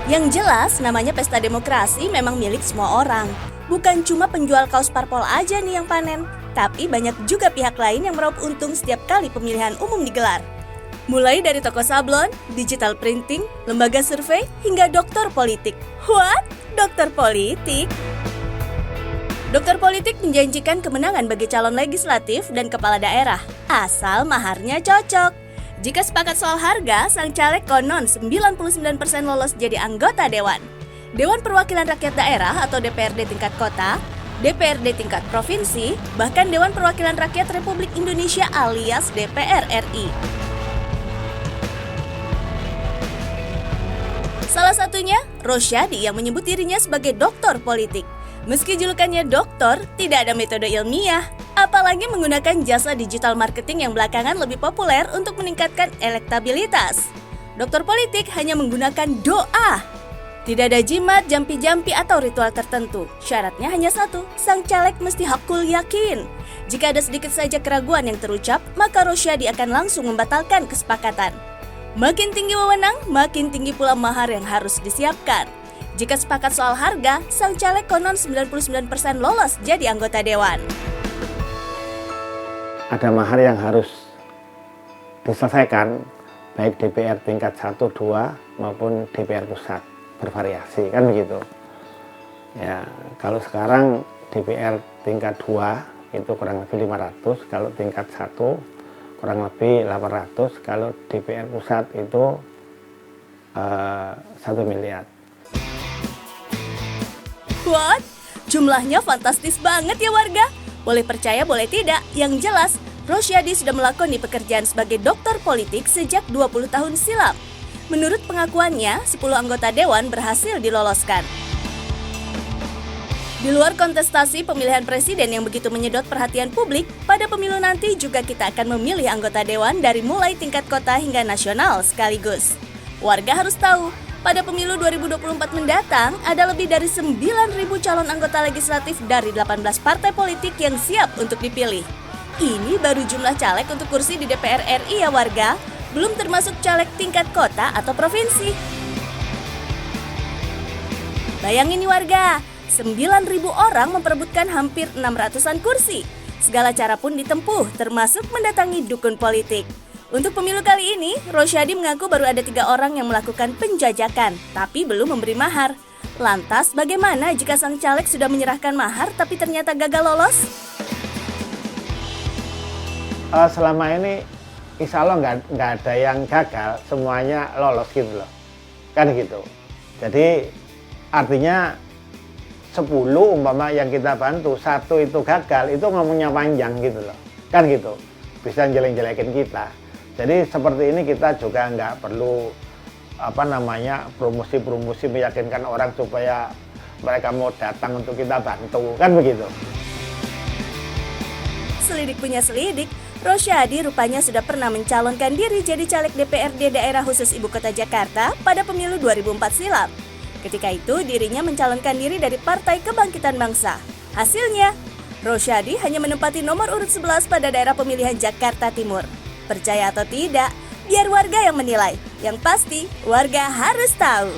Yang jelas, namanya pesta demokrasi memang milik semua orang. Bukan cuma penjual kaos parpol aja nih yang panen, tapi banyak juga pihak lain yang meraup untung setiap kali pemilihan umum digelar. Mulai dari toko sablon, digital printing, lembaga survei, hingga dokter politik. What? Dokter politik? Dokter politik menjanjikan kemenangan bagi calon legislatif dan kepala daerah, asal maharnya cocok. Jika sepakat soal harga, sang caleg konon 99% lolos jadi anggota dewan. Dewan Perwakilan Rakyat Daerah atau DPRD tingkat kota, DPRD tingkat provinsi, bahkan Dewan Perwakilan Rakyat Republik Indonesia alias DPR RI. Salah satunya, Rosyadi yang menyebut dirinya sebagai doktor politik. Meski julukannya doktor, tidak ada metode ilmiah, apalagi menggunakan jasa digital marketing yang belakangan lebih populer untuk meningkatkan elektabilitas. Doktor politik hanya menggunakan doa. Tidak ada jimat, jampi-jampi atau ritual tertentu. Syaratnya hanya satu, sang caleg mesti hakul yakin. Jika ada sedikit saja keraguan yang terucap, maka Rosyadi akan langsung membatalkan kesepakatan. Makin tinggi wewenang, makin tinggi pula mahar yang harus disiapkan. Jika sepakat soal harga, sang caleg konon 99% lolos jadi anggota dewan. Ada mahar yang harus diselesaikan, baik DPR tingkat 1, 2 maupun DPR pusat, bervariasi kan begitu. Ya, kalau sekarang DPR tingkat 2 itu kurang lebih 500, kalau tingkat 1 kurang lebih 800, kalau DPR pusat itu 1 miliar. What? Jumlahnya fantastis banget ya warga. Boleh percaya boleh tidak, yang jelas Rosyadi sudah melakoni pekerjaan sebagai dokter politik sejak 20 tahun silam. Menurut pengakuannya, 10 anggota dewan berhasil diloloskan. Di luar kontestasi pemilihan presiden yang begitu menyedot perhatian publik, pada pemilu nanti juga kita akan memilih anggota dewan dari mulai tingkat kota hingga nasional sekaligus. Warga harus tahu, pada pemilu 2024 mendatang, ada lebih dari 9.000 calon anggota legislatif dari 18 partai politik yang siap untuk dipilih. Ini baru jumlah caleg untuk kursi di DPR RI ya warga, belum termasuk caleg tingkat kota atau provinsi. Bayangin nih warga, 9.000 orang memperebutkan hampir 600-an kursi. Segala cara pun ditempuh, termasuk mendatangi dukun politik. Untuk pemilu kali ini, Rosyadi mengaku baru ada 3 orang yang melakukan penjajakan, tapi belum memberi mahar. Lantas, bagaimana jika sang caleg sudah menyerahkan mahar tapi ternyata gagal lolos? Selama ini, insya Allah nggak ada yang gagal, semuanya lolos gitu loh. Kan gitu. Jadi, artinya 10 umpama yang kita bantu, 1 itu gagal, itu ngomongnya panjang gitu loh. Kan gitu, bisa jelek-jelekin kita. Jadi seperti ini kita juga nggak perlu promosi-promosi meyakinkan orang supaya mereka mau datang untuk kita bantu, kan begitu. Selidik punya selidik, Rosyadi rupanya sudah pernah mencalonkan diri jadi caleg DPRD daerah khusus Ibu Kota Jakarta pada pemilu 2004 silam. Ketika itu dirinya mencalonkan diri dari Partai Kebangkitan Bangsa. Hasilnya, Rosyadi hanya menempati nomor urut 11 pada daerah pemilihan Jakarta Timur. Percaya atau tidak, biar warga yang menilai. Yang pasti, warga harus tahu.